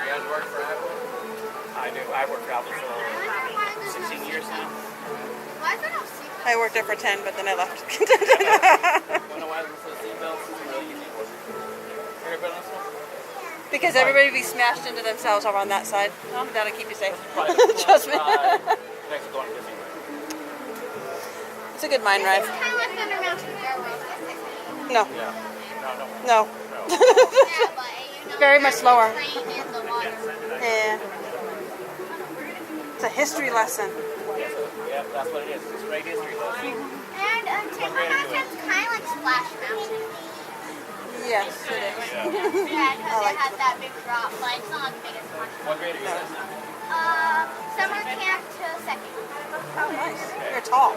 guys work for Apple? I do. I worked for Apple for 16 years now. I worked there for 10, but then I left. You know why there's no seatbelts? It's really easy. Everybody else? Because everybody be smashed into themselves over on that side. Oh, that'll keep you safe. Trust me. Next to going to Disney. It's a good mine ride. It's kind of like Thunder Mountain Railroad. No. Yeah. No. It's very much slower. Yeah. It's a history lesson. Yeah, that's what it is. It's a great history lesson. And Temple Mountain's kind of like Splash Mountain. Yes, it is. Yeah, because it has that big drop, but it's not as big as Splash Mountain. What grade are you in? Summer camp to second. Oh, nice. You're tall.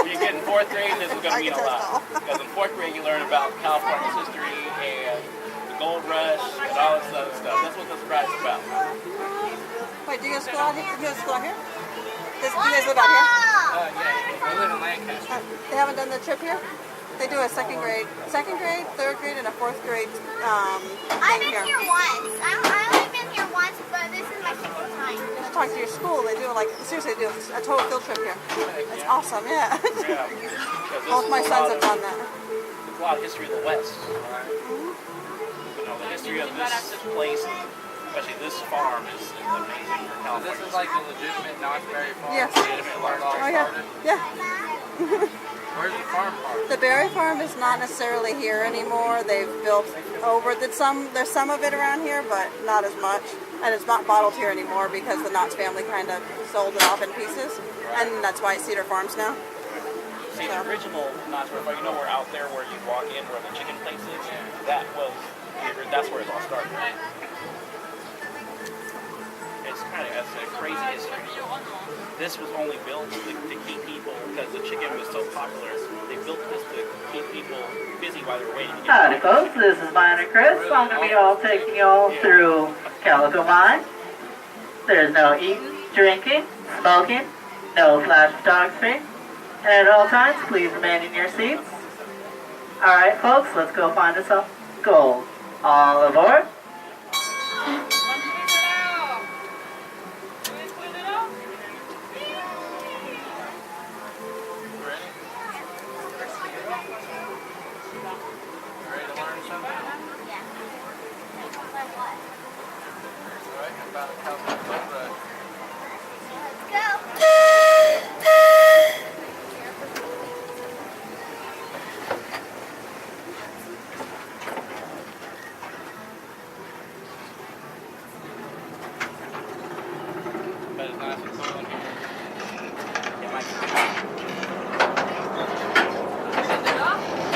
You get in 4th grade, this is going to mean a lot. Because in 4th grade, you learn about California's history and the gold rush and all this other stuff. That's what this prize is about. Wait, do you go to school out here? Do you go to school out here? Do you guys live out here? Yeah, we live in Lancaster. They haven't done the trip here? They do a second grade, 3rd grade, and a 4th grade I've been here once. I've only been here once, but this is my second time. Just talk to your school. They do seriously, they do a total field trip here. It's awesome, yeah. Both my sons have done that. There's a lot of history of the West. You know, the history of this place, especially this farm, is amazing for California. This is like the legitimate Knott's Berry farm. Yes. Legitimate where it all started. Yeah. Where's the farm part? The berry farm is not necessarily here anymore. They've built over. There's some of it around here, but not as much. And it's not bottled here anymore because the Knott family kind of sold it off in pieces. And that's why it's Cedar Farms now. See, the original Knott's Berry Farm, you know, we're out there where you walk in where the chicken place is? That's where it all started. It's a crazy history. This was only built to keep people, because the chicken was so popular, they built this to keep people busy while they were waiting. Howdy folks, this is Miner Chris. I'm going to be taking y'all through Calico Mine. There's no eating, drinking, smoking, no flash photography, and at all times, please remain in your seats. Alright folks, let's go find us some gold. All aboard.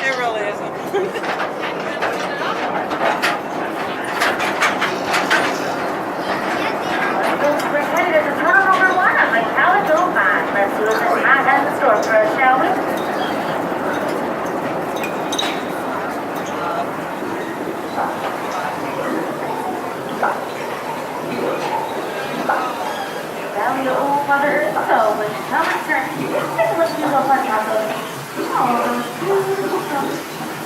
It really isn't. We're headed to tunnel number 1 of the Calico Mine. Let's see what this mine has in store for us, shall we? Valley of Old Mother Earth. So, when you come and turn, take a look through those on top of it. Oh, those beautiful colors.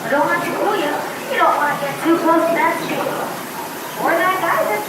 But don't let you fool you. You don't want to get too close to that stream. Or that geyser.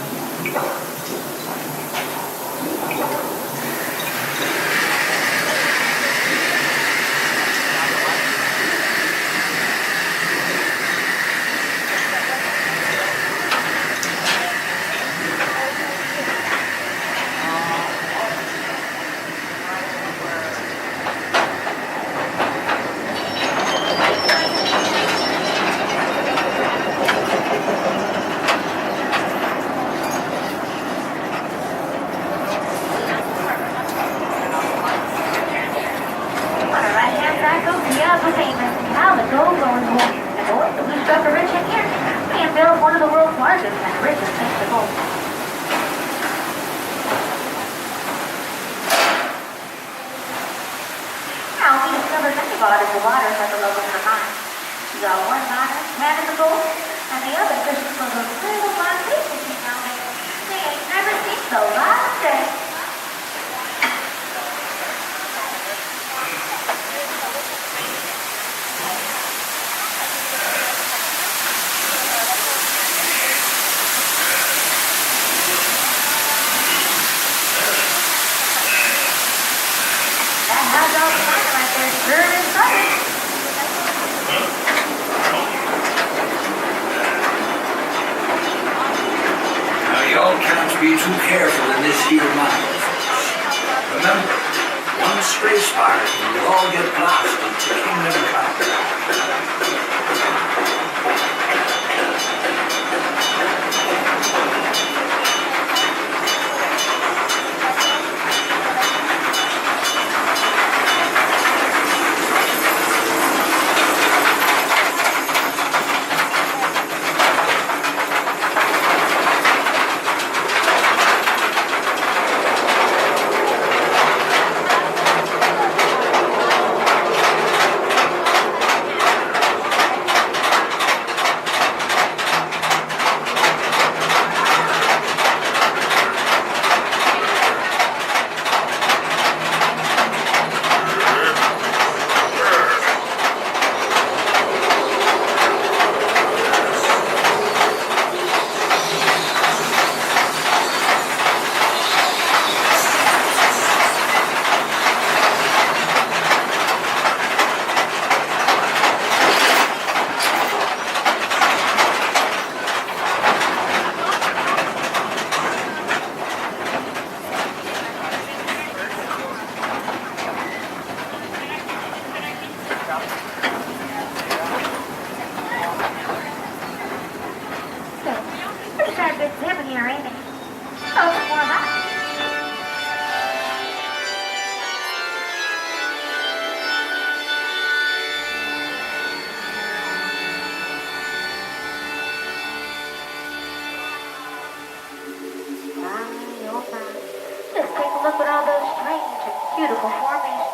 Look at all those strange and beautiful formations.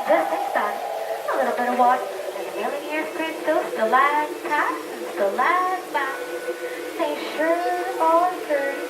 Just think about it. A little bit of water and a million years crystal, stalactites and stalagmites. They sure are dirty.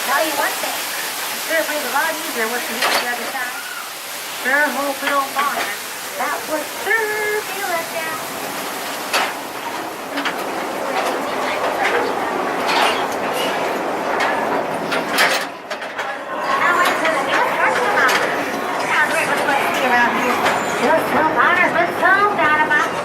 Tell you one thing, it sure made a lot easier once you hit the other side. Sure hope we don't bother. That would sure be a letdown. Now into the new part of the mountain. Sounds like what's going to be around here. Just some miners with some dynamite.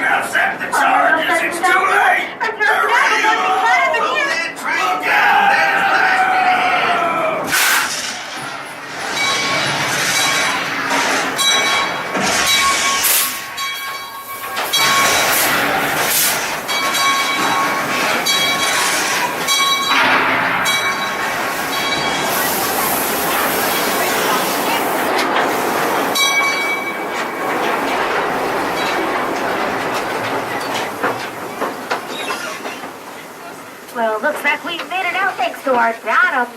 Accept the charges, it's too late! Well, looks like we made it out thanks to our data